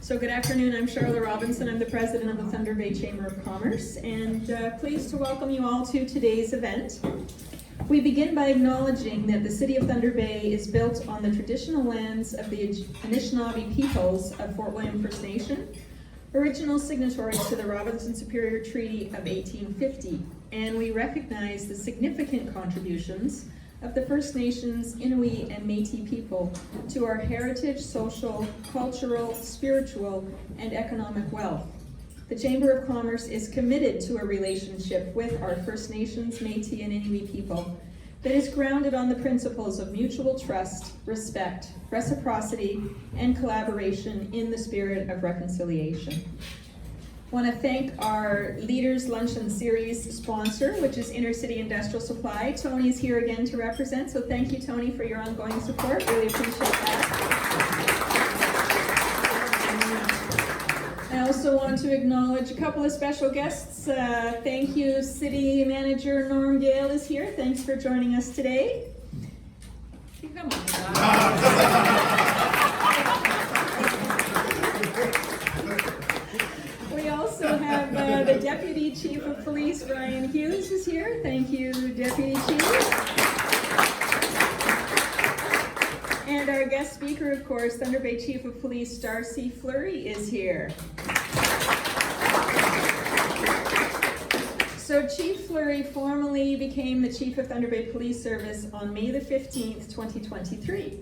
So good afternoon, I'm Charlotte Robinson. I'm the president of the Thunder Bay Chamber of Commerce, and pleased to welcome you all to today's event. We begin by acknowledging that the City of Thunder Bay is built on the traditional lands of the Anishinaabe peoples of Fort William First Nation, original signatories to the Robinson Superior Treaty of 1850, and we recognize the significant contributions of the First Nations, Inuit, and Métis people to our heritage, social, cultural, spiritual, and economic wealth. The Chamber of Commerce is committed to a relationship with our First Nations, Métis, and Inuit people that is grounded on the principles of mutual trust, respect, reciprocity, and collaboration in the spirit of reconciliation. I want to thank our Leaders Luncheon series sponsor, which is Intercity Industrial Supply. Tony is here again to represent, so thank you, Tony, for your ongoing support. Really appreciate that. I also want to acknowledge a couple of special guests. Thank you, City Manager Norm Gale is here. Thanks for joining us today. Come on. We also have the Deputy Chief of Police, Ryan Hughes, is here. Thank you, Deputy Chief. And our guest speaker, of course, Thunder Bay Chief of Police, Darcy Fleury, is here. So Chief Fleury formally became the Chief of Thunder Bay Police Service on May the 15th, 2023.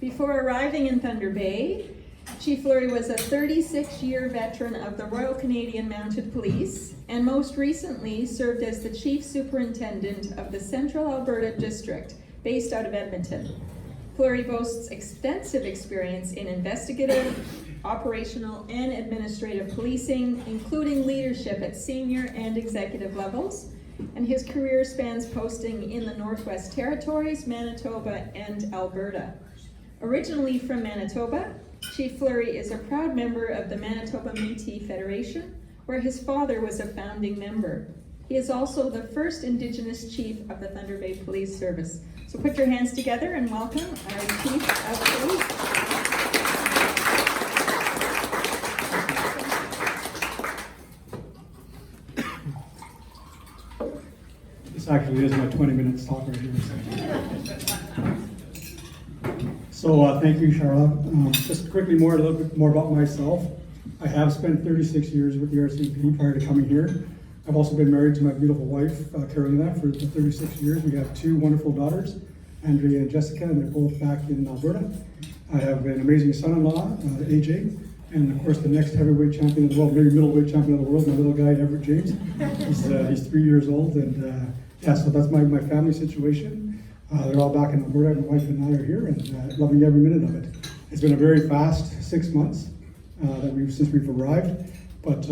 Before arriving in Thunder Bay, Chief Fleury was a 36-year veteran of the Royal Canadian Mounted Police, and most recently served as the Chief Superintendent of the Central Alberta District, based out of Edmonton. Fleury boasts extensive experience in investigative, operational, and administrative policing, including leadership at senior and executive levels, and his career spans posting in the Northwest Territories, Manitoba, and Alberta. Originally from Manitoba, Chief Fleury is a proud member of the Manitoba Métis Federation, where his father was a founding member. He is also the first Indigenous Chief of the Thunder Bay Police Service. So put your hands together and welcome our Chief of Police. This actually is my 20-minute talk right here. So thank you, Charlotte. Just quickly a little bit more about myself. I have spent 36 years with the RCMP prior to coming here. I've also been married to my beautiful wife, Carolina, for 36 years. We have two wonderful daughters, Andrea and Jessica, and they're both back in Alberta. I have an amazing son-in-law, AJ, and of course the next heavyweight champion of the world, maybe middleweight champion of the world, my little guy, Everett James. He's 3 years old, and yeah, so that's my family situation. They're all back in Alberta. My wife and I are here, and loving every minute of it. It's been a very fast 6 months since we've arrived, but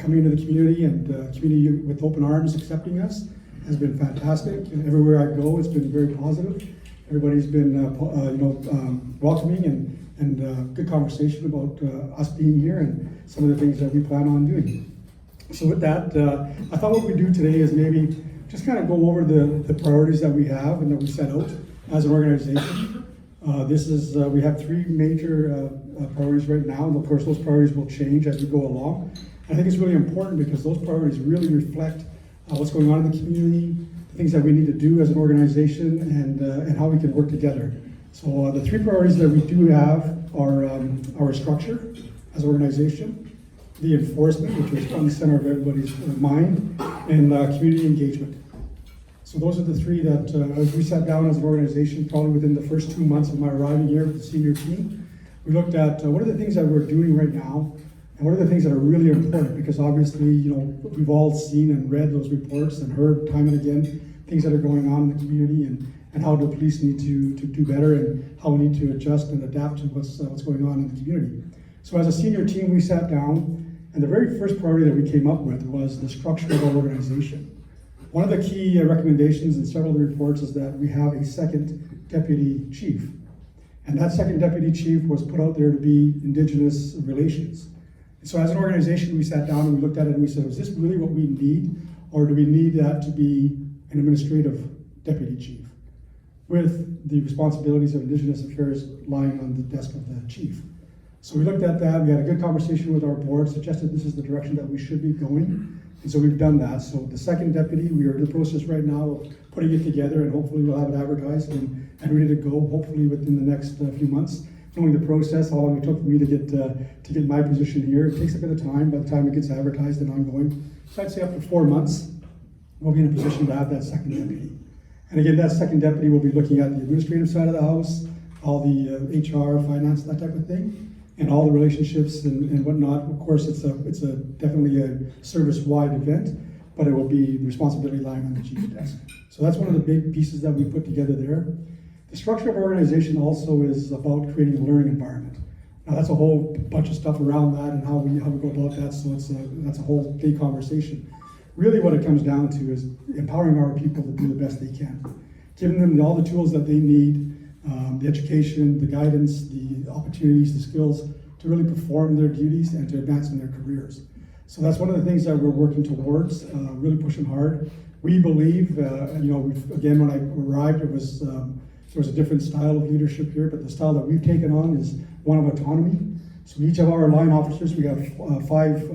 coming into the community and community with open arms accepting us has been fantastic. And everywhere I go, it's been very positive. Everybody's been welcoming and good conversation about us being here and some of the things that we plan on doing. So with that, I thought what we'd do today is maybe just kind of go over the priorities that we have and that we set out as an organization. We have three major priorities right now, and of course those priorities will change as we go along. I think it's really important because those priorities really reflect what's going on in the community, the things that we need to do as an organization, and how we can work together. So the three priorities that we do have are our structure as an organization, the enforcement, which is front and center of everybody's mind, and community engagement. So those are the three that, as we sat down as an organization, probably within the first 2 months of my arriving here with the senior team, we looked at what are the things that we're doing right now, and what are the things that are really important, because obviously, we've all seen and read those reports and heard time and again, things that are going on in the community and how the police need to do better and how we need to adjust and adapt to what's going on in the community. So as a senior team, we sat down, and the very first priority that we came up with was the structure of our organization. One of the key recommendations in several of the reports is that we have a second deputy chief. And that second deputy chief was put out there to be Indigenous relations. And so as an organization, we sat down and we looked at it and we said, is this really what we need? Or do we need that to be an administrative deputy chief, with the responsibilities of Indigenous affairs lying on the desk of the chief? So we looked at that, we had a good conversation with our board, suggested this is the direction that we should be going, and so we've done that. So the second deputy, we are in the process right now of putting it together, and hopefully we'll have it advertised and ready to go, hopefully within the next few months. Knowing the process, how long it took for me to get my position here, it takes a bit of time by the time it gets advertised and ongoing. So I'd say up to 4 months, we'll be in a position to have that second deputy. And again, that second deputy will be looking at the administrative side of the house, all the HR, finance, that type of thing, and all the relationships and whatnot. Of course, it's definitely a service-wide event, but it will be the responsibility lying on the chief's desk. So that's one of the big pieces that we put together there. The structure of our organization also is about creating a learning environment. Now that's a whole bunch of stuff around that and how we go about that. So that's a whole big conversation. Really, what it comes down to is empowering our people to do the best they can, giving them all the tools that they need. The education, the guidance, the opportunities, the skills to really perform their duties and to advance in their careers. So that's one of the things that we're working towards, really pushing hard. We believe, again, when I arrived, there was a different style of leadership here, but the style that we've taken on is one of autonomy. So each of our line officers, we have 5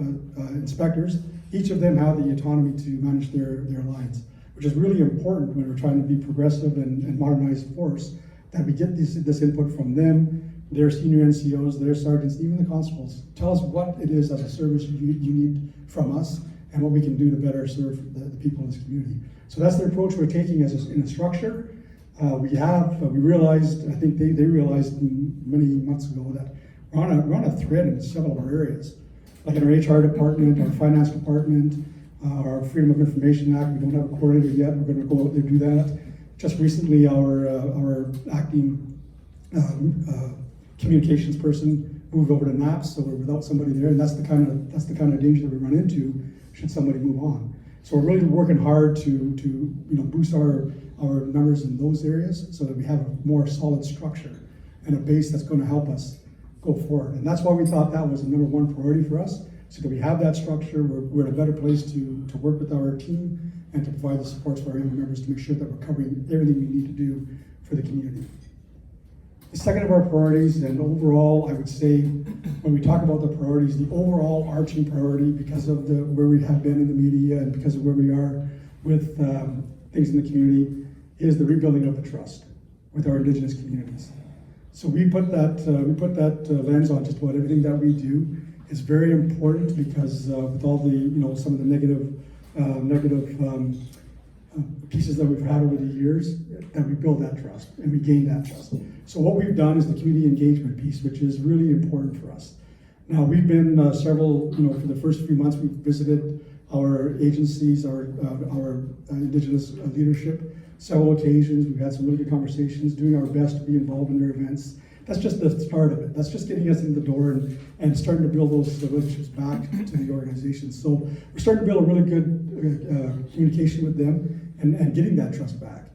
inspectors, each of them have the autonomy to manage their lines, which is really important when we're trying to be progressive and modernize the force. That we get this input from them, their senior NCOs, their sergeants, even the constables. Tell us what it is as a service you need from us and what we can do to better serve the people in this community. So that's the approach we're taking in a structure. We realized, I think they realized many months ago that we're on a thread in several of our areas. Like in our HR department, our finance department, our Freedom of Information Act, we don't have a coordinator yet. We're going to go out there and do that. Just recently, our acting communications person moved over to NAPS, so we're without somebody there, and that's the kind of danger that we run into should somebody move on. So we're really working hard to boost our numbers in those areas so that we have a more solid structure and a base that's going to help us go forward. And that's why we thought that was the number one priority for us, so that we have that structure. We're in a better place to work with our team and to provide the supports for our younger members to make sure that we're covering everything we need to do for the community. The second of our priorities, and overall, I would say, when we talk about the priorities, the overall arching priority, because of where we have been in the media and because of where we are with things in the community, is the rebuilding of the trust with our Indigenous communities. So we put that lens on just about everything that we do. It's very important because with all the some of the negative pieces that we've had over the years, that we build that trust and we gain that trust. So what we've done is the community engagement piece, which is really important for us. Now we've been several, for the first few months, we've visited our agencies, our Indigenous leadership, several occasions. We've had some really good conversations, doing our best to be involved in their events. That's just the start of it. That's just getting us in the door and starting to build those relationships back to the organization. So we're starting to build a really good communication with them and getting that trust back.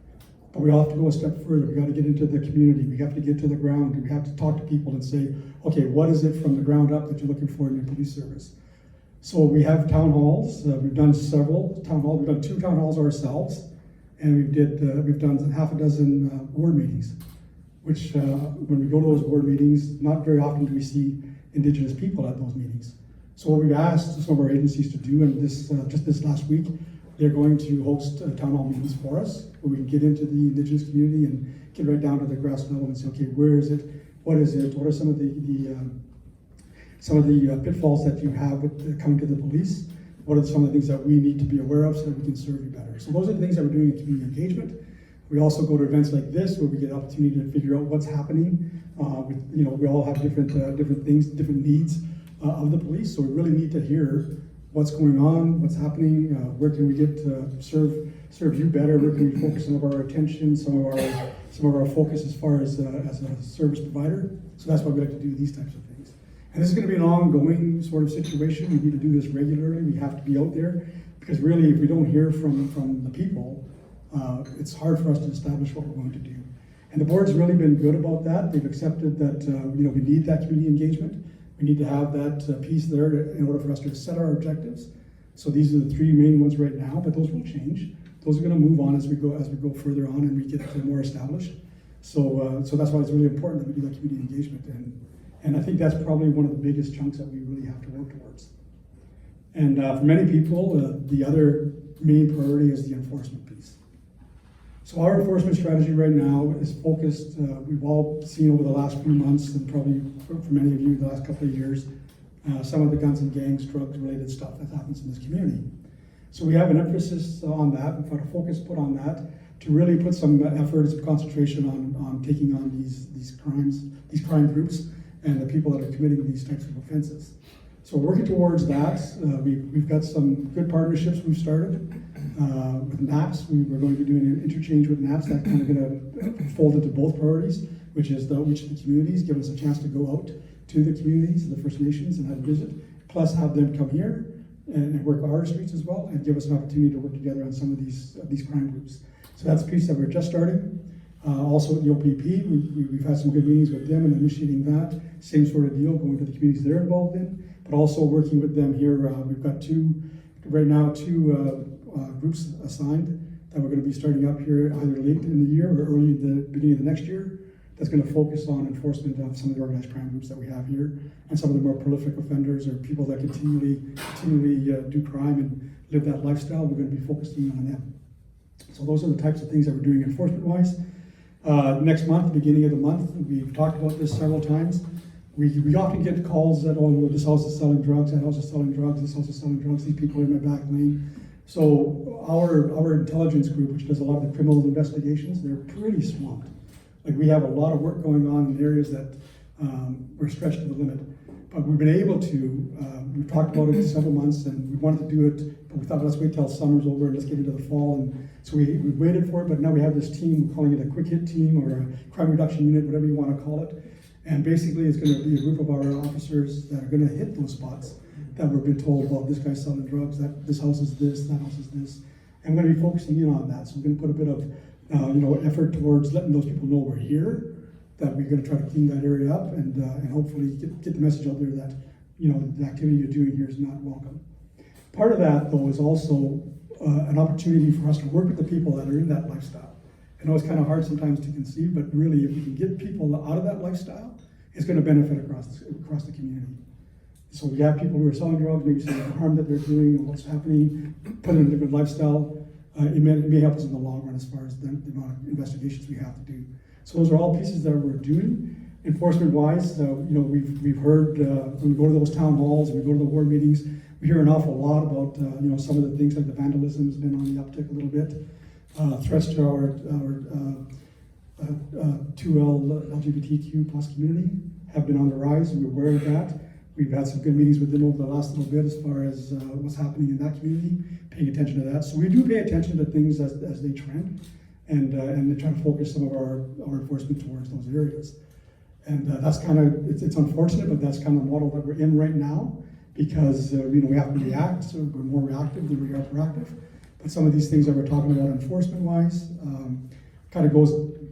But we all have to go a step further. We got to get into the community. We have to get to the ground. We have to talk to people and say, okay, what is it from the ground up that you're looking for in your police service? So we have town halls. We've done several town halls. We've done 2 town halls ourselves, and we've done half a dozen board meetings. Which when we go to those board meetings, not very often do we see Indigenous people at those meetings. So what we've asked some of our agencies to do, and just this last week, they're going to host town hall meetings for us, where we can get into the Indigenous community and get right down to the grass level and say, okay, where is it? What is it? What are some of the pitfalls that you have with coming to the police? What are some of the things that we need to be aware of so that we can serve you better? So those are the things that we're doing in community engagement. We also go to events like this where we get an opportunity to figure out what's happening. We all have different things, different needs of the police. So we really need to hear what's going on, what's happening, where can we get to serve you better, where can we focus some of our attention, some of our focus as far as a service provider. So that's why we like to do these types of things. And this is going to be an ongoing sort of situation. We need to do this regularly. We have to be out there because really, if we don't hear from the people, it's hard for us to establish what we're going to do. And the board's really been good about that. They've accepted that we need that community engagement. We need to have that piece there in order for us to set our objectives. So these are the 3 main ones right now, but those will change. Those are going to move on as we go further on and we get more established. So that's why it's really important that we do that community engagement And I think that's probably one of the biggest chunks that we really have to work towards. And for many people, the other main priority is the enforcement piece. So our enforcement strategy right now is focused, we've all seen over the last few months, and probably for many of you the last couple of years, some of the guns and gangs, drugs related stuff that happens in this community. So we have an emphasis on that, we've got a focus put on that to really put some efforts of concentration on taking on these crime groups and the people that are committing these types of offenses. So working towards that, we've got some good partnerships we've started with NAPS. We're going to be doing an interchange with NAPS that's kind of going to fold into both priorities, which is the outreach to the communities, give us a chance to go out to the communities, the First Nations, and have a visit, plus have them come here and work our streets as well, and give us an opportunity to work together on some of these crime groups. So that's a piece that we're just starting. Also at the OPP, we've had some good meetings with them and initiating that. Same sort of deal, going to the communities they're involved in, but also working with them here. We've got two groups assigned that we're going to be starting up here either late in the year or early in the beginning of the next year. That's going to focus on enforcement of some of the organized crime groups that we have here, and some of the more prolific offenders or people that continually do crime and live that lifestyle. We're going to be focusing on them. So those are the types of things that we're doing enforcement-wise. Next month, beginning of the month, we've talked about this several times. We often get calls that, oh, well, this house is selling drugs, that house is selling drugs, this house is selling drugs, these people are in my back lane. So our intelligence group, which does a lot of the criminal investigations, they're pretty swamped. Like, we have a lot of work going on in areas that we're stretched to the limit. But we've been able to, we've talked about it several months, and we wanted to do it, but we thought, let's wait till summer's over and let's get into the fall. And so we waited for it, but now we have this team, we're calling it a quick hit team or a crime reduction unit, whatever you want to call it. And basically it's going to be a group of our officers that are going to hit those spots that we've been told, well, this guy's selling drugs, that this house is this, that house is this. And we're going to be focusing in on that. So we're going to put a bit of effort towards letting those people know we're here, that we're going to try to clean that area up and hopefully get the message out there that, the activity you're doing here is not welcome. Part of that, though, is also an opportunity for us to work with the people that are in that lifestyle. I know it's kind of hard sometimes to conceive, but really, if we can get people out of that lifestyle, it's going to benefit across the community. So we have people who are selling drugs, maybe some of the harm that they're doing and what's happening, put them in a different lifestyle. It may help us in the long run as far as the amount of investigations we have to do. So those are all pieces that we're doing. Enforcement-wise, we've heard when we go to those town halls, and we go to the ward meetings, we hear an awful lot about some of the things like the vandalism has been on the uptick a little bit. Threats to our 2L LGBTQ plus community have been on the rise. We're aware of that. We've had some good meetings with them over the last little bit as far as what's happening in that community, paying attention to that. So we do pay attention to things as they trend, and try to focus some of our enforcement towards those areas. And that's kind of, it's unfortunate, but that's kind of the model that we're in right now, because we have to react, so we're more reactive than we are proactive. But some of these things that we're talking about enforcement-wise,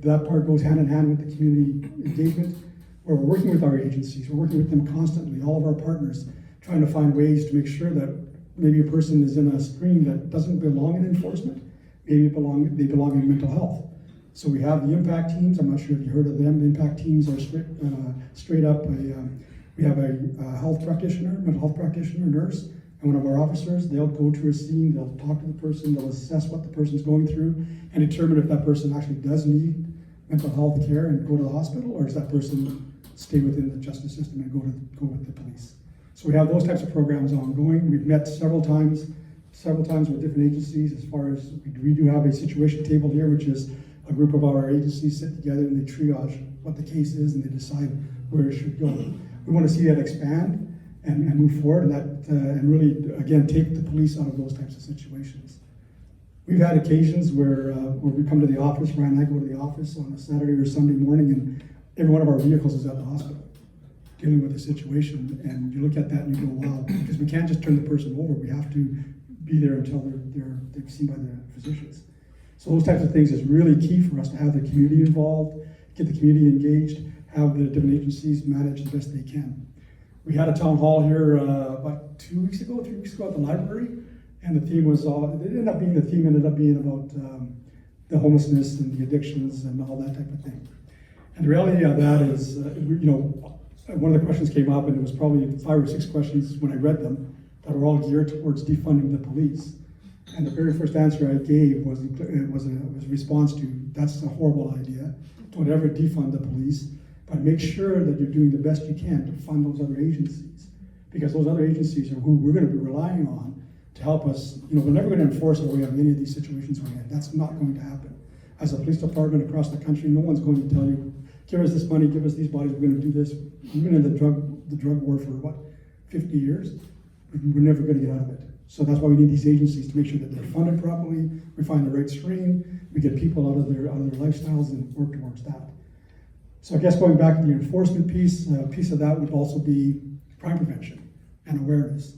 that part goes hand in hand with the community engagement, where we're working with our agencies, we're working with them constantly, all of our partners, trying to find ways to make sure that maybe a person is in a stream that doesn't belong in enforcement, maybe they belong in mental health. So we have the impact teams. I'm not sure if you heard of them. The impact teams are straight up. We have a health practitioner, mental health practitioner, nurse, and one of our officers. They'll go to a scene, they'll talk to the person, they'll assess what the person's going through, and determine if that person actually does need mental health care and go to the hospital, or does that person stay within the justice system and go with the police. So we have those types of programs ongoing. We've met several times with different agencies. As far as we do have a situation table here, which is a group of our agencies sit together and they triage what the case is and they decide where it should go. We want to see that expand and move forward, and really, again, take the police out of those types of situations. We've had occasions where we come to the office, Ryan and I go to the office on a Saturday or Sunday morning, and every one of our vehicles is at the hospital dealing with the situation. And you look at that and you go, wow, because we can't just turn the person over. We have to be there until they're seen by the physicians. So those types of things is really key for us to have the community involved, get the community engaged, have the different agencies manage the best they can. We had a town hall here about 3 weeks ago at the library, and the theme was the theme ended up being about the homelessness and the addictions and all that type of thing. And the reality of that is, one of the questions came up, and it was probably 5 or 6 questions when I read them that were all geared towards defunding the police. And the very first answer I gave was a response to, that's a horrible idea. Don't ever defund the police, but make sure that you're doing the best you can to fund those other agencies. Because those other agencies are who we're going to be relying on to help us. We're never going to enforce our way out of any of these situations we're in. That's not going to happen. As a police department across the country, no one's going to tell you, give us this money, give us these bodies, we're going to do this. We've been in the drug war for 50 years? We're never going to get out of it. So that's why we need these agencies to make sure that they're funded properly, we find the right stream, we get people out of their lifestyles and work towards that. So I guess going back to the enforcement piece, piece of that would also be crime prevention and awareness.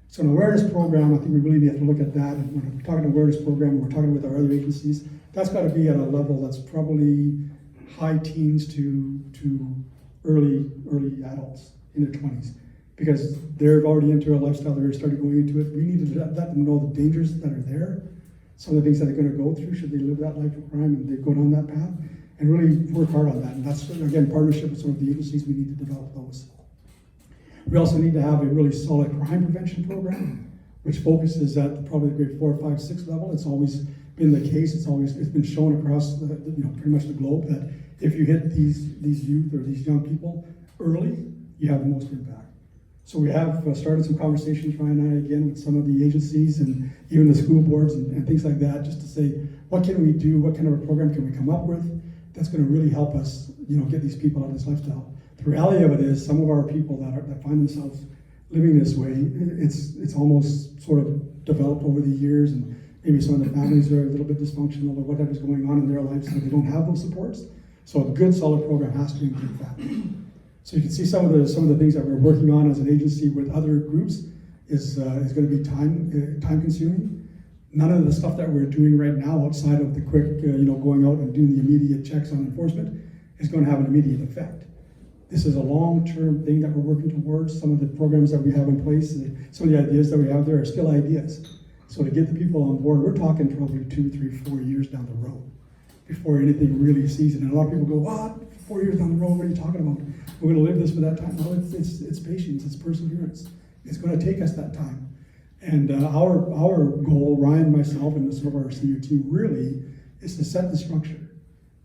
So an awareness program, I think we really have to look at that. And when we're talking awareness program, we're talking with our other agencies, that's got to be at a level that's probably high teens to early adults in their 20s. Because they're already into a lifestyle, they're starting going into it. We need to let them know the dangers that are there, some of the things that they're going to go through should they live that life of crime and they go down that path, and really work hard on that. And that's, again, partnership with some of the agencies, we need to develop those. We also need to have a really solid crime prevention program, which focuses at probably the grade 4, 5, 6 level. It's always been the case, it's been shown across pretty much the globe that if you hit these youth or these young people early, you have the most impact. So we have started some conversations, Ryan and I, again, with some of the agencies and even the school boards and things like that, just to say, what can we do, what kind of a program can we come up with that's going to really help us, get these people out of this lifestyle. The reality of it is, some of our people that find themselves living this way, it's almost sort of developed over the years, and maybe some of the families are a little bit dysfunctional or whatever's going on in their lives, so they don't have those supports. So a good, solid program has to include that. So you can see some of the things that we're working on as an agency with other groups is going to be time consuming. None of the stuff that we're doing right now outside of the quick, going out and doing the immediate checks on enforcement is going to have an immediate effect. This is a long-term thing that we're working towards. Some of the programs that we have in place, some of the ideas that we have there are still ideas. So to get the people on board, we're talking probably 2, 3, 4 years down the road before anything really seasoned. And a lot of people go, what? 4 years down the road, what are you talking about? We're going to live this for that time. No, it's patience, it's perseverance. It's going to take us that time. And our goal, Ryan, myself, and some of our senior team really is to set the structure,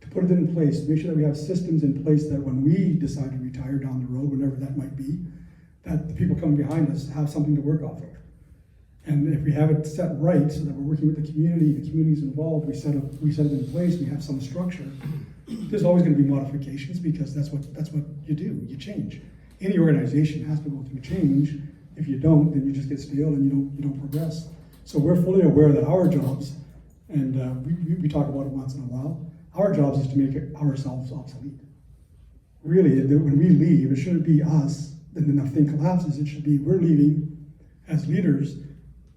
to put it in place, to make sure that we have systems in place that when we decide to retire down the road, whenever that might be, that the people coming behind us have something to work off of. And if we have it set right, so that we're working with the community's involved, we set it in place, we have some structure. There's always going to be modifications because that's what you do. You change. Any organization has to go through change. If you don't, then you just get stale and you don't progress. So we're fully aware that our jobs, and we talk about it once in a while, our jobs is to make ourselves obsolete. Really, when we leave, it shouldn't be us. Then the thing collapses. It should be we're leaving as leaders.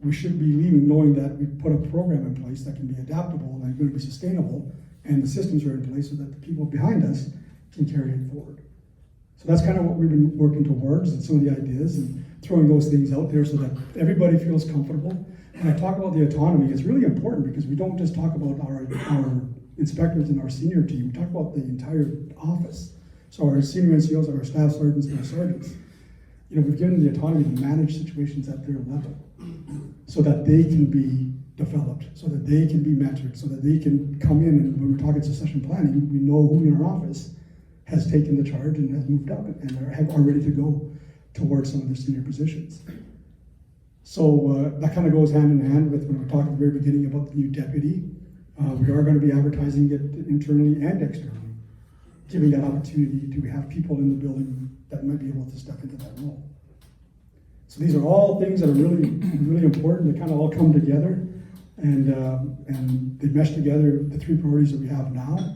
We should be leaving knowing that we put a program in place that can be adaptable and going to be sustainable, and the systems are in place so that the people behind us can carry it forward. So that's kind of what we've been working towards, and some of the ideas, and throwing those things out there so that everybody feels comfortable. When I talk about the autonomy, it's really important because we don't just talk about our inspectors and our senior team, we talk about the entire office. So our senior NCOs, our staff sergeants, and our sergeants. We've given them the autonomy to manage situations at their level so that they can be developed, so that they can be mentored, so that they can come in, and when we're talking succession planning, we know who in our office has taken the charge and has moved up and are ready to go towards some of their senior positions. So that kind of goes hand in hand with when we talked at the very beginning about the new deputy. We are going to be advertising it internally and externally, giving that opportunity to have people in the building that might be able to step into that role. So these are all things that are really, really important. They kind of all come together, and they mesh together the 3 priorities that we have now.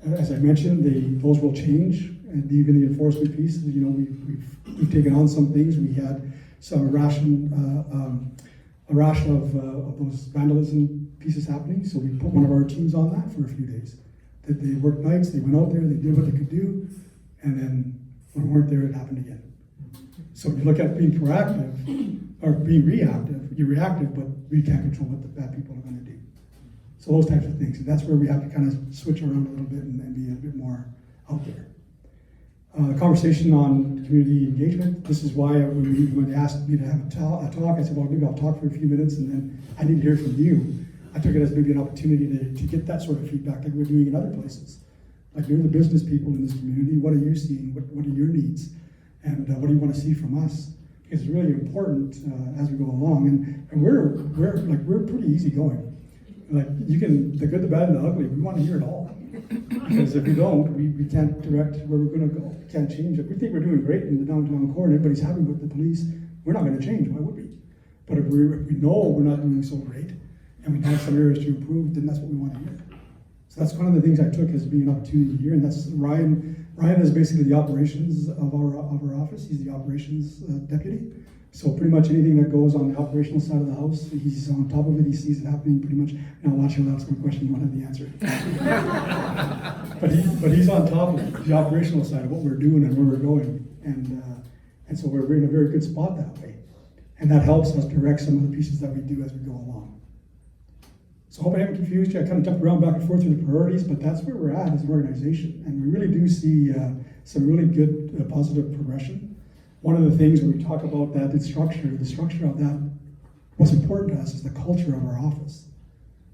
As I mentioned, those will change, and even the enforcement piece. We've taken on some things. We had some irrational of those vandalism pieces happening, so we put one of our teams on that for a few days. That they worked nights, they went out there, they did what they could do, and then when we weren't there, it happened again. So if you look at being proactive or being reactive, you're reactive, but we can't control what the bad people are going to do. So those types of things, and that's where we have to kind of switch around a little bit and be a bit more out there. Conversation on community engagement. This is why when they asked me to have a talk, I said, well, maybe I'll talk for a few minutes and then I need to hear from you. I took it as maybe an opportunity to get that sort of feedback like we're doing in other places. Like, you're the business people in this community. What are you seeing? What are your needs? And what do you want to see from us? Because it's really important as we go along. And we're pretty easygoing. Like, you can, the good, the bad, and the ugly, we want to hear it all. Because if we don't, we can't direct where we're going to go. We can't change it. We think we're doing great in the downtown core and everybody's happy with the police. We're not going to change. Why would we? But if we know we're not doing so great and we have some areas to improve, then that's what we want to hear. So that's one of the things I took as being an opportunity here. And that's Ryan. Ryan is basically the operations of our office. He's the operations deputy. So pretty much anything that goes on the operational side of the house, he's on top of it. He sees it happening pretty much. Now watch him ask me a question, you won't have the answer. but he's on top of the operational side of what we're doing and where we're going. And so we're in a very good spot that way. And that helps us direct some of the pieces that we do as we go along. So I hope I haven't confused you. I kind of jumped around back and forth through the priorities, but that's where we're at as an organization. And we really do see some really good positive progression. One of the things when we talk about that, the structure of that, what's important to us is the culture of our office.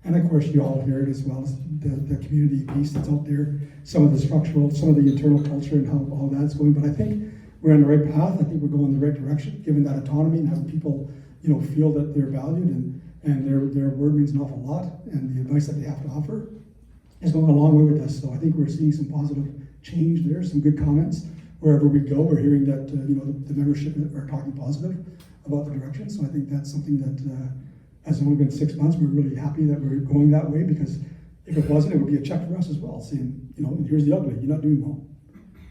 And of course, you all hear it as well as the community piece that's out there, some of the structural, some of the internal culture and how all that's going. But I think we're on the right path. I think we're going in the right direction, given that autonomy and having people, feel that they're valued and their word means an awful lot, and the advice that they have to offer is going a long way with us. So I think we're seeing some positive change there, some good comments. Wherever we go, we're hearing that the membership are talking positive about the direction. So I think that's something that has only been 6 months. We're really happy that we're going that way, because if it wasn't, it would be a check for us as well, saying, here's the ugly, you're not doing well.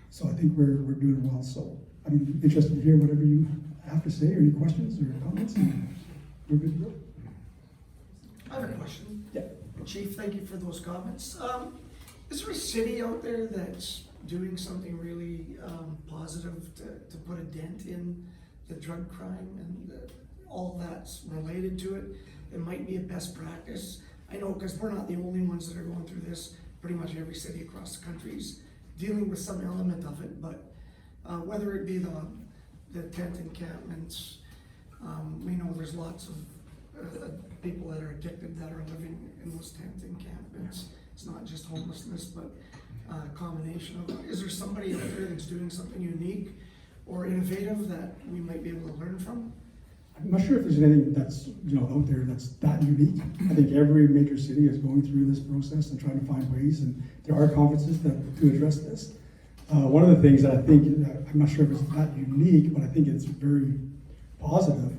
So I think we're doing well. So I'm interested to hear whatever you have to say, or any questions or comments. We're good to go. I have a question. Yeah. Chief, thank you for those comments. Is there a city out there that's doing something really positive to put a dent in the drug crime and all that's related to it? It might be a best practice. I know, because we're not the only ones that are going through this. Pretty much every city across the country is dealing with some element of it, but whether it be the tent encampments, we know there's lots of people that are addicted that are living in those tent encampments. It's not just homelessness, but a combination of, is there somebody out there that's doing something unique or innovative that we might be able to learn from? I'm not sure if there's anything that's out there that's that unique. I think every major city is going through this process and trying to find ways, and there are conferences to address this. One of the things that I think, I'm not sure if it's that unique, but I think it's very positive,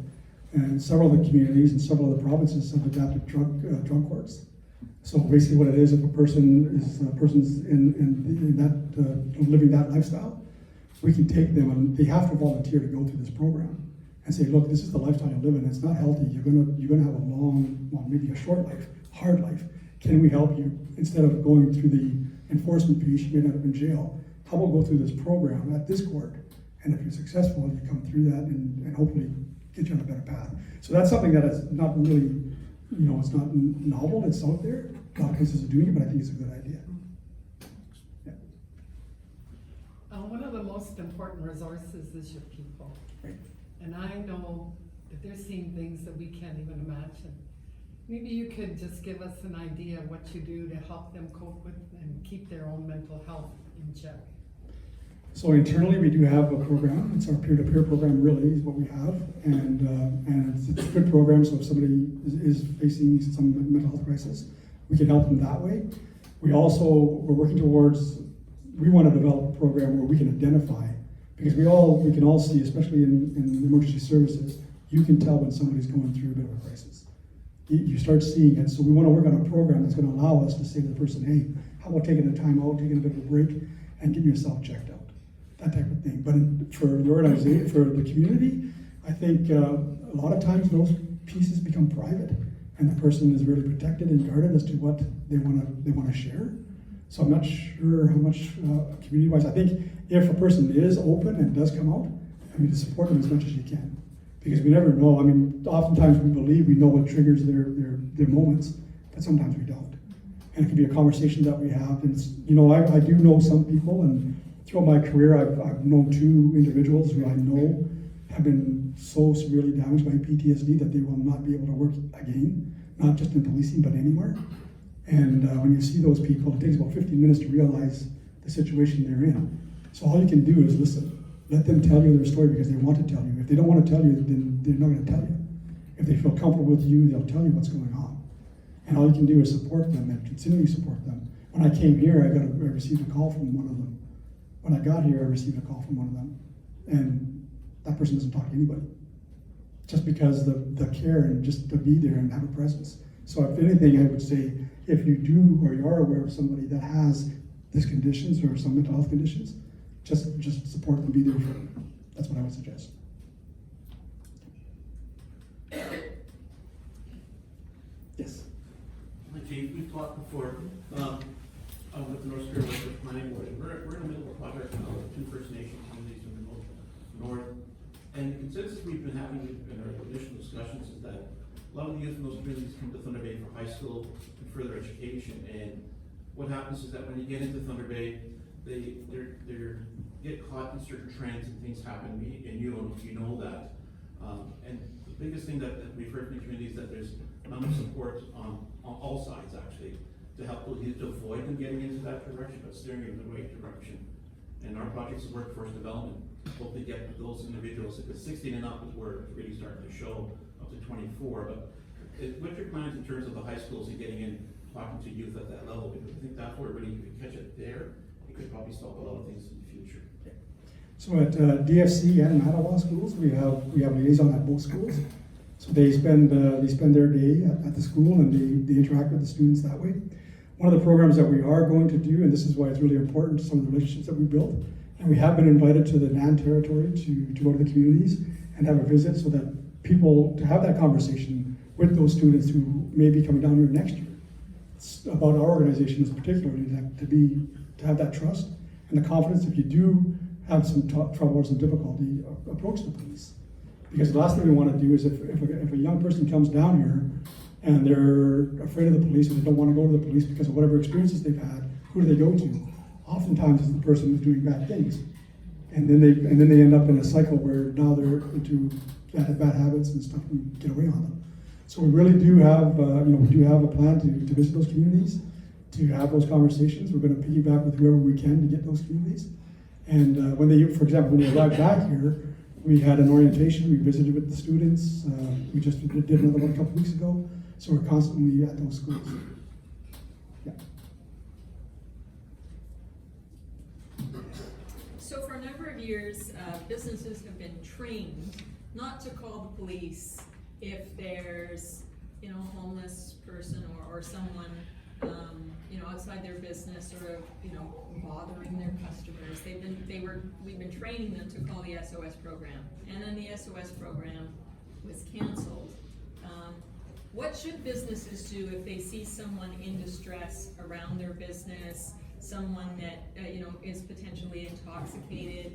and several of the communities and several of the provinces have adapted drug courts. So basically what it is, if a person's in that, living that lifestyle, we can take them and they have to volunteer to go through this program and say, look, this is the lifestyle you live in, it's not healthy, you're gonna have a long, well, maybe a short life, hard life. Can we help you? Instead of going through the enforcement piece, you may end up in jail. How about go through this program at this court? And if you're successful, you come through that and hopefully get you on a better path. So that's something that is not really, it's not novel, it's out there. A lot of places are doing it, but I think it's a good idea. Yeah. One of the most important resources is your people. Right. And I know that they're seeing things that we can't even imagine. Maybe you could just give us an idea of what you do to help them cope with and keep their own mental health in check. So internally, we do have a program. It's our peer-to-peer program, really, is what we have, and it's a good program. So if somebody is facing some mental health crisis, we can help them that way. We're working towards. We want to develop a program where we can identify, because we can all see, especially in emergency services, you can tell when somebody's going through a bit of a crisis. You start seeing it. So we want to work on a program that's going to allow us to say to the person, hey, how about taking a time out, taking a bit of a break, and getting yourself checked out. That type of thing. But for the organization, for the community, I think a lot of times those pieces become private, and the person is really protected and guarded as to what they want to share. So I'm not sure how much community-wise. I think if a person is open and does come out, to support them as much as you can, because we never know. Oftentimes we believe we know what triggers their moments, but sometimes we don't. And it could be a conversation that we have. And I do know some people, and throughout my career, I've known 2 individuals who I know have been so severely damaged by PTSD that they will not be able to work again, not just in policing, but anywhere. And when you see those people, it takes about 15 minutes to realize the situation they're in. So all you can do is listen. Let them tell you their story because they want to tell you. If they don't want to tell you, then they're not going to tell you. If they feel comfortable with you, they'll tell you what's going on. And all you can do is support them and continually support them. When I came here, I received a call from one of them. When I got here, I received a call from one of them. And that person doesn't talk to anybody. Just because the care and just to be there and have a presence. So if anything, I would say, if you do or you are aware of somebody that has these conditions or some mental health conditions, just support them, be there for them. That's what I would suggest. Yes. Hi, Chief. We've talked before with the North Carolina Planning Board. We're in the middle of a project now with 2 First Nation communities in the north. And the consensus we've been having in our initial discussions is that a lot of the youth in those communities come to Thunder Bay for high school and further education. And what happens is that when you get into Thunder Bay, they get caught in certain trends and things happen, and you know that. And the biggest thing that we've heard from the community is that there's not much support on all sides actually to help those youth to avoid them getting into that direction, but steering them in the right direction. And our projects of workforce development hope to get those individuals, because 16 and up is where it's really starting to show, up to 24. But what's your plans in terms of the high schools and getting in, talking to youth at that level? Because I think that's where really you can catch it there. It could probably stop a lot of things in the future. So at DFC and Mattawa schools, we have liaison at both schools. So they spend their day at the school and they interact with the students that way. One of the programs that we are going to do, and this is why it's really important to some of the relationships that we built, and we have been invited to the NAN territory to go to the communities and have a visit so that people, to have that conversation with those students who may be coming down here next year. It's about our organization particularly to have that trust and the confidence if you do have some trouble or some difficulty, approach the police. Because the last thing we want to do is if a young person comes down here and they're afraid of the police or they don't want to go to the police because of whatever experiences they've had, who do they go to? Oftentimes it's the person who's doing bad things. And then they end up in a cycle where now they're into bad habits and stuff and get away on them. So we really do have, we do have a plan to visit those communities, to have those conversations. We're going to piggyback with whoever we can to get those communities. And for example, when they arrived back here, we had an orientation. We visited with the students. We just did another one a couple weeks ago. So we're constantly at those schools. Yeah. So for a number of years, businesses have been trained not to call the police if there's, a homeless person or someone, outside their business or, bothering their customers. We've been training them to call the SOS program. And then the SOS program was canceled. What should businesses do if they see someone in distress around their business, someone that, is potentially intoxicated,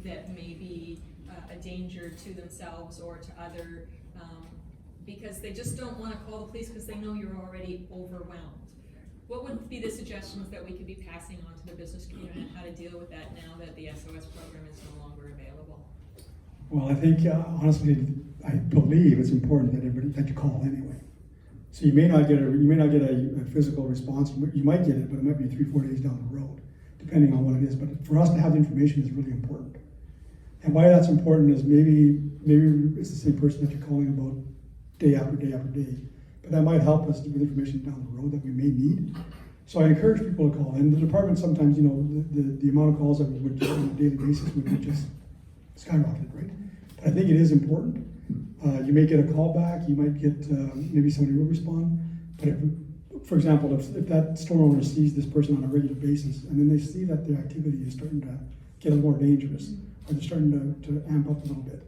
that may be a danger to themselves or to other, because they just don't want to call the police because they know you're already overwhelmed. What would be the suggestions that we could be passing on to the business community and how to deal with that now that the SOS program is no longer available? Well, I think honestly, I believe it's important that you call anyway. So you may not get a physical response. You might get it, but it might be 3-4 days down the road, depending on what it is. But for us to have the information is really important. And why that's important is maybe it's the same person that you're calling about day after day after day. But that might help us with information down the road that we may need. So I encourage people to call. And the department sometimes, the amount of calls that we would get on a daily basis would be just skyrocketed, right? But I think it is important. You may get a call back. You might get maybe somebody will respond. But for example, if that store owner sees this person on a regular basis, and then they see that their activity is starting to get a little more dangerous, or they're starting to amp up a little bit,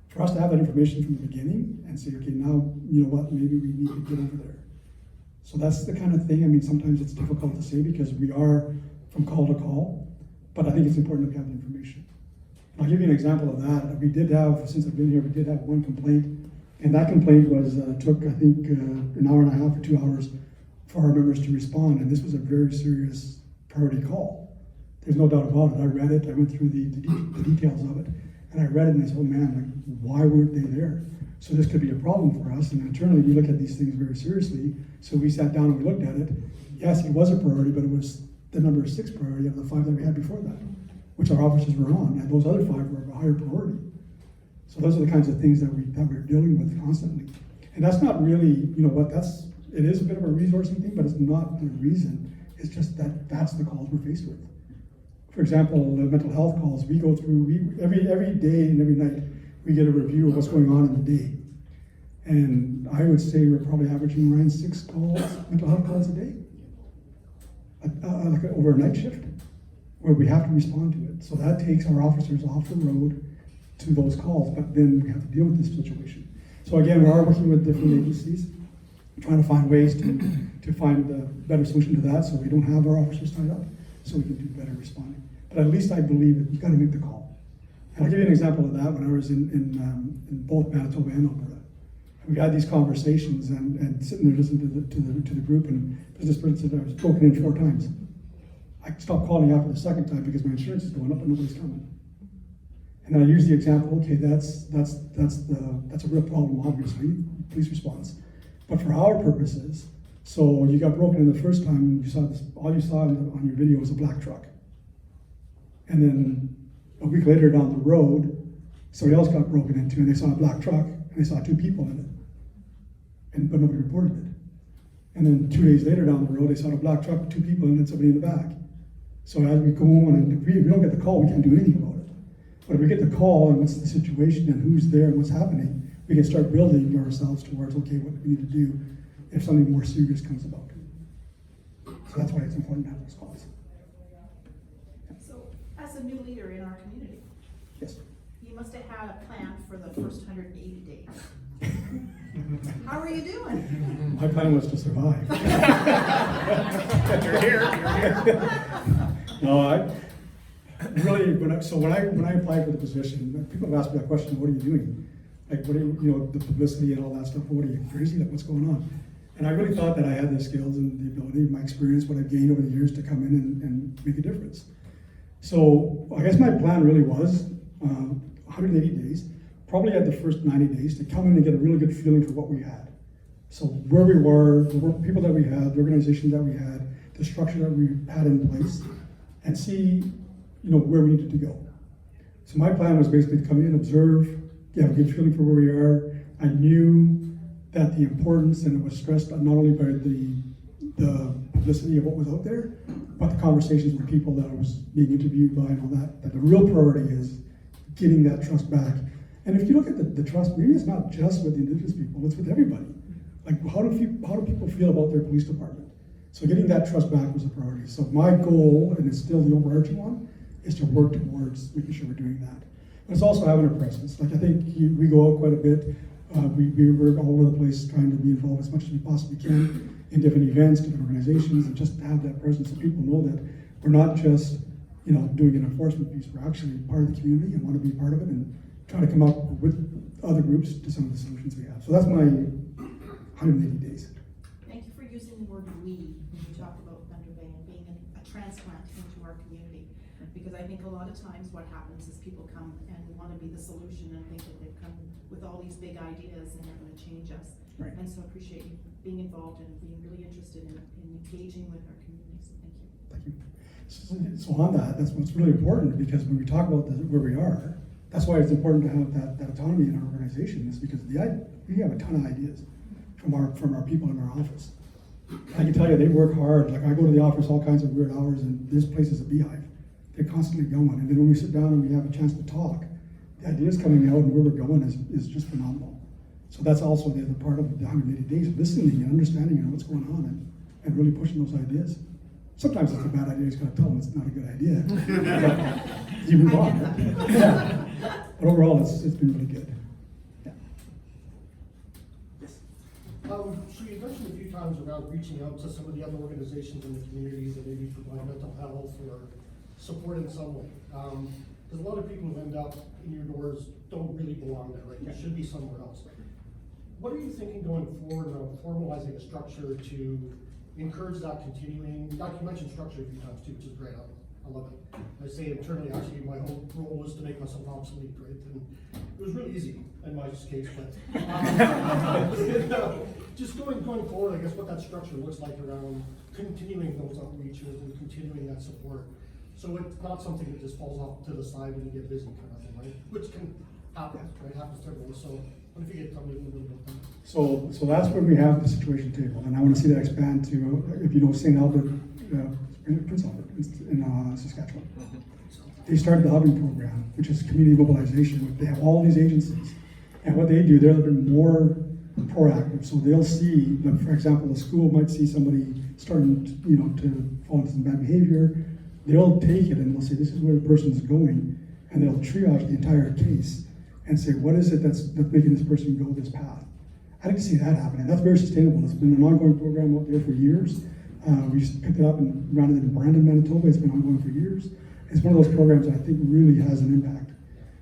for us to have that information from the beginning and say, okay, now, you know what, maybe we need to get over there. So that's the kind of thing. I mean, sometimes it's difficult to say because we are from call to call, but I think it's important that we have the information. I'll give you an example of that. We did have, since I've been here, we did have one complaint, and that complaint was took, I think, an hour and a half or 2 hours for our members to respond, and this was a very serious priority call. There's no doubt about it. I read it, I went through the details of it, and I read it and I said, oh man, like, why weren't they there? So this could be a problem for us, and internally we look at these things very seriously. So we sat down and we looked at it. Yes, it was a priority, but it was the number 6 priority of the 5 that we had before that, which our officers were on, and those other 5 were of a higher priority. So those are the kinds of things that we're dealing with constantly. And that's not really, you know what, it is a bit of a resourcing thing, but it's not the reason. It's just that that's the calls we're faced with. For example, the mental health calls, we go through, every day and every night, we get a review of what's going on in the day. And I would say we're probably averaging around 6 calls, mental health calls a day. Like over a night shift, where we have to respond to it. So that takes our officers off the road to those calls, but then we have to deal with this situation. So again, we are working with different agencies, trying to find ways to find a better solution to that, so we don't have our officers tied up, so we can do better responding. But at least I believe that you've got to make the call. And I'll give you an example of that. When I was in both Manitoba and Alberta, we had these conversations and sitting there listening to the group, and business person said I was broken in 4 times. I stopped calling after the 2nd time because my insurance is going up and nobody's coming. And then I use the example, okay, that's a real problem, obviously, police response. But for our purposes, so you got broken in the first time, you saw this, all you saw on your video was a black truck. And then a week later down the road, somebody else got broken into and they saw a black truck and they saw 2 people in it. But nobody reported it. And then 2 days later down the road, they saw a black truck with 2 people and somebody in the back. So as we go on, and if we don't get the call, we can't do anything about it. But if we get the call and what's the situation and who's there and what's happening, we can start building ourselves towards, okay, what do we need to do if something more serious comes about. So that's why it's important to have those calls. So, as a new leader in our community, Yes. you must have had a plan for the first 180 days. How are you doing? My plan was to survive. You're here. No, I really, when I applied for the position, people have asked me that question, what are you doing? Like, what are you, the publicity and all that stuff, what are you, crazy, like, what's going on? And I really thought that I had the skills and the ability, my experience, what I've gained over the years to come in and make a difference. So I guess my plan really was 180 days, probably had the first 90 days to come in and get a really good feeling for what we had. So where we were, the people that we had, the organization that we had, the structure that we had in place, and see, where we needed to go. So my plan was basically to come in, observe, get a good feeling for where we are. I knew that the importance, and it was stressed not only by the publicity of what was out there, but the conversations with people that I was being interviewed by and all that, that the real priority is getting that trust back. And if you look at the trust, maybe it's not just with the Indigenous people, it's with everybody. Like, how do people feel about their police department? So getting that trust back was a priority. So my goal, and it's still the overarching one, is to work towards making sure we're doing that. But it's also having a presence. Like, I think we go out quite a bit. We work all over the place trying to be involved as much as we possibly can in different events, different organizations, and just to have that presence so people know that we're not just, doing an enforcement piece. We're actually part of the community and want to be part of it and try to come up with other groups to some of the solutions we have. So that's my 180 days. Thank you for using the word "we" when you talk about Thunder Bay and being a transplant into our community. Because I think a lot of times what happens is people come and want to be the solution and think that they've come with all these big ideas and they're going to change us. Right. And so I appreciate you being involved and being really interested in engaging with our community. So thank you. Thank you. So on that's what's really important, because when we talk about where we are, that's why it's important to have that autonomy in our organization, is because we have a ton of ideas from our people in our office. I can tell you, they work hard. Like, I go to the office all kinds of weird hours, and this place is a beehive. They're constantly going, and then when we sit down and we have a chance to talk, the ideas coming out and where we're going is just phenomenal. So that's also the other part of the 180 days, listening and understanding what's going on and really pushing those ideas. Sometimes it's a bad idea, you just gotta tell them it's not a good idea. But you move on. Right? Yeah. But overall, it's been really good. Yeah. Yes. So you mentioned a few times about reaching out to some of the other organizations in the community that maybe provide mental health or support in some way. Because a lot of people who end up in your doors don't really belong there, right? They should be somewhere else. What are you thinking going forward about formalizing a structure to encourage that continuing? Doc, you mentioned structure a few times too, which is great. I love it. I say internally, actually, my whole role was to make myself obsolete, right? And it was really easy in my case, but just going forward, I guess what that structure looks like around continuing those outreaches and continuing that support. So it's not something that just falls off to the side when you get busy kind of thing, right? Which can happen, right? Happens to everyone. So what if you get something a little bit about that? So that's where we have the situation table, and I want to see that expand to, if you know, St. Albert, Prince Albert in Saskatchewan. They started the hubbing program, which is community mobilization. They have all these agencies, and what they do, they're a little bit more proactive. So they'll see, like, for example, a school might see somebody starting, to fall into some bad behavior. They'll take it and they'll say, this is where the person's going, and they'll triage the entire case and say, what is it that's making this person go this path? I didn't see that happening. That's very sustainable. It's been an ongoing program out there for years. We just picked it up and ran it in Brandon, Manitoba. It's been ongoing for years. It's one of those programs that I think really has an impact.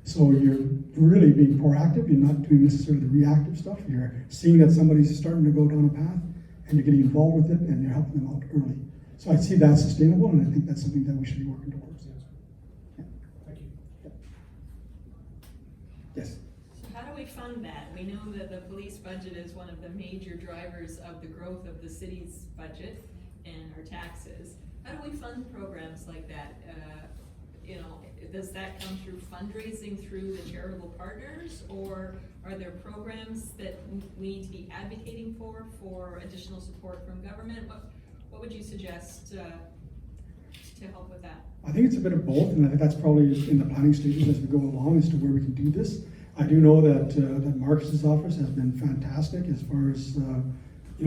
So you're really being proactive. You're not doing necessarily the reactive stuff. You're seeing that somebody's starting to go down a path, and you're getting involved with it, and you're helping them out early. So I see that sustainable, and I think that's something that we should be working towards. Yeah. Thank you. Yes. How do we fund that? We know that the police budget is one of the major drivers of the growth of the city's budget and our taxes. How do we fund programs like that? Does that come through fundraising through the charitable partners, or are there programs that we need to be advocating for additional support from government? What would you suggest to help with that? I think it's a bit of both, and I think that's probably in the planning stages as we go along as to where we can do this. I do know that that Marcus's office has been fantastic as far as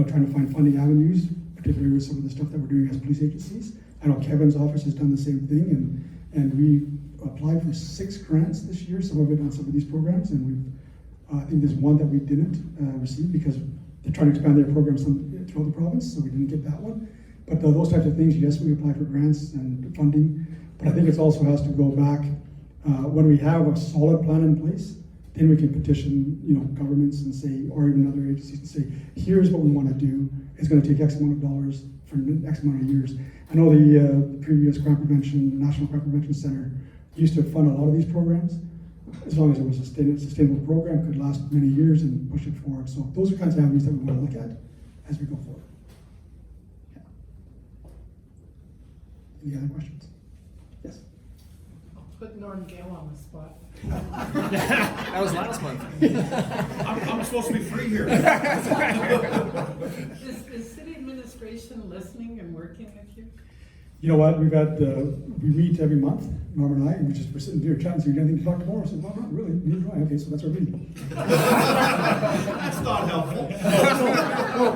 trying to find funding avenues, particularly with some of the stuff that we're doing as police agencies. I know Kevin's office has done the same thing, and we applied for 6 grants this year, some of it on some of these programs, and we've I think there's one that we didn't receive because they're trying to expand their programs throughout the province, so we didn't get that one. But those types of things, yes, we apply for grants and funding, but I think it also has to go back when we have a solid plan in place. Then we can petition, governments and say, or even other agencies and say, here's what we want to do. It's going to take X amount of dollars for X amount of years. I know the previous National Crime Prevention Center used to fund a lot of these programs, as long as it was a sustainable program, could last many years and push it forward. So those are kinds of avenues that we want to look at as we go forward. Yeah. Any other questions? Yes. Put Norm Gale on the spot. That was last month. I'm supposed to be free here. Is city administration listening and working with you? You know what? We meet every month, Norm and I, and we're sitting here chatting. So you got anything to talk tomorrow? I said, well, not really. Neither do I. Okay, so that's our meeting. That's not helpful. No,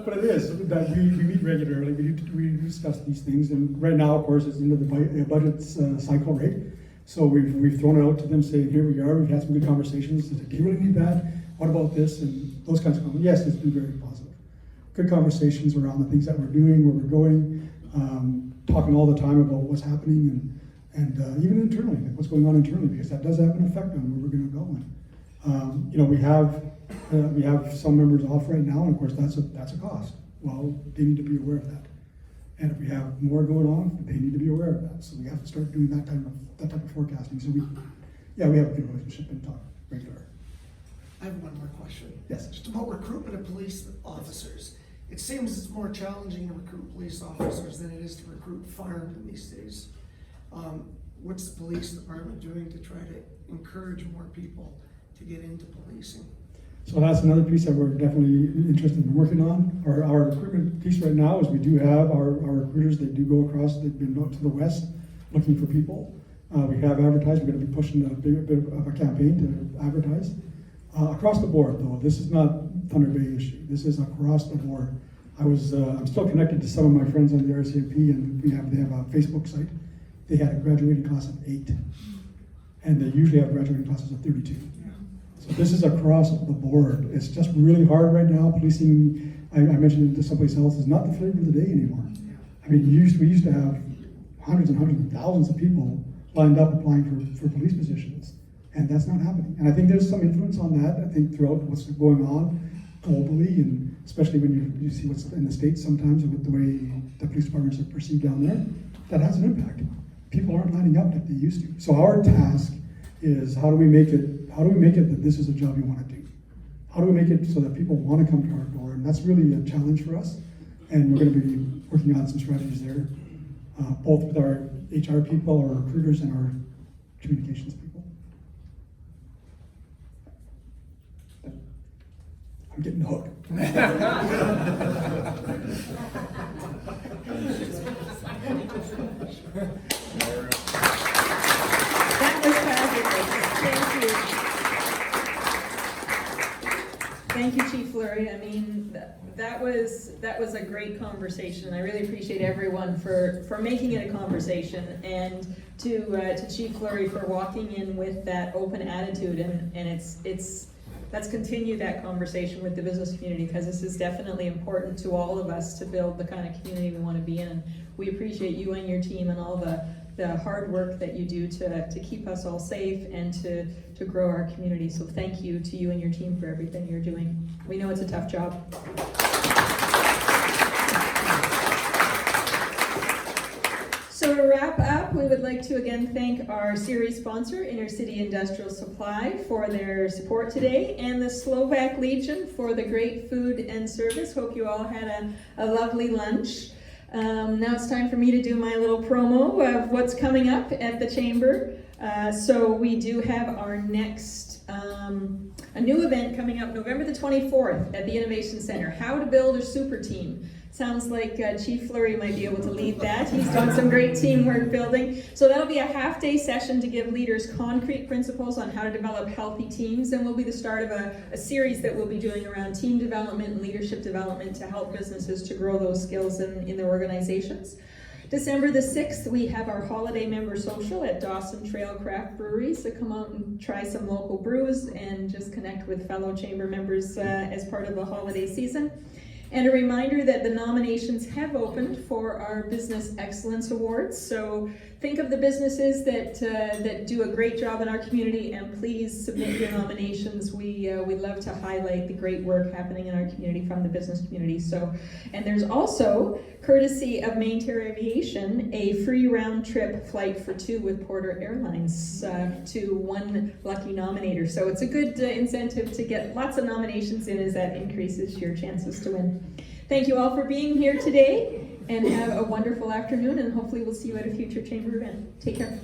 but it is that we meet regularly. We discuss these things, and right now, of course, it's into the budget cycle, right? So we've thrown it out to them, saying, here we are. We've had some good conversations. Do you really need that? What about this? And those kinds of conversations. Yes, it's been very positive. Good conversations around the things that we're doing, where we're going. Talking all the time about what's happening and even internally, like what's going on internally, because that does have an effect on where we're going to go. And we have some members off right now, and of course that's a cost. Well, they need to be aware of that. And if we have more going on, they need to be aware of that. So we have to start doing that type of forecasting. So we have a good relationship and talk regular. I have one more question. Yes. Just about recruitment of police officers. It seems it's more challenging to recruit police officers than it is to recruit firemen these days. What's the police department doing to try to encourage more people to get into policing? So that's another piece that we're definitely interested in working on. Our recruitment piece right now is we do have our recruiters, they do go across, they've been out to the west looking for people. We have advertised, we're going to be pushing a bit of a campaign to advertise. Across the board though, this is not Thunder Bay issue. This is across the board. I'm still connected to some of my friends on the RCMP, and they have a Facebook site. They had a graduating class of 8, and they usually have graduating classes of 32. So this is across the board. It's just really hard right now. Policing, I mentioned it to someplace else, is not the flavor of the day anymore. I mean, we used to have hundreds and thousands of people lined up applying for police positions, and that's not happening. And I think there's some influence on that, I think, throughout what's going on globally, and especially when you see what's in the States sometimes with the way the police departments are perceived down there, that has an impact. people aren't lining up like they used to. So our task is how do we make it that this is a job you want to do? How do we make it so that people want to come to our door? And that's really a challenge for us. And we're going to be working on some strategies there, both with our HR people, our recruiters, and our communications people. I'm getting hooked. That was fabulous. Thank you, Chief Fleury. I mean, that was a great conversation. I really appreciate everyone for making it a conversation, and to Chief Fleury for walking in with that open attitude, and let's continue that conversation with the business community, because this is definitely important to all of us to build the kind of community we want to be in. We appreciate you and your team and all the hard work that you do to keep us all safe and to grow our community. So thank you to you and your team for everything you're doing. We know it's a tough job. So to wrap up, we would like to again thank our series sponsor, Intercity Industrial Supply, for their support today, and the Slovak Legion for the great food and service. Hope you all had a lovely lunch. Now it's time for me to do my little promo of what's coming up at the Chamber. So we do have our next, a new event coming up November the 24th at the Innovation Center, How to Build a Super Team. Sounds like Chief Fleury might be able to lead that. He's done some great teamwork building. So that'll be a half-day session to give leaders concrete principles on how to develop healthy teams, and will be the start of a series that we'll be doing around team development and leadership development to help businesses to grow those skills in their organizations. December the 6th, we have our holiday member social at Dawson Trail Craft Brewery, so come out and try some local brews and just connect with fellow chamber members as part of the holiday season. And a reminder that the nominations have opened for our Business Excellence Awards. So think of the businesses that do a great job in our community, and please submit your nominations. We love to highlight the great work happening in our community from the business community. So, and there's also, courtesy of Maintair Aviation, a free round trip flight for 2 with Porter Airlines to one lucky nominator. So it's a good incentive to get lots of nominations in, as that increases your chances to win. Thank you all for being here today, and have a wonderful afternoon, and hopefully we'll see you at a future chamber event. Take care.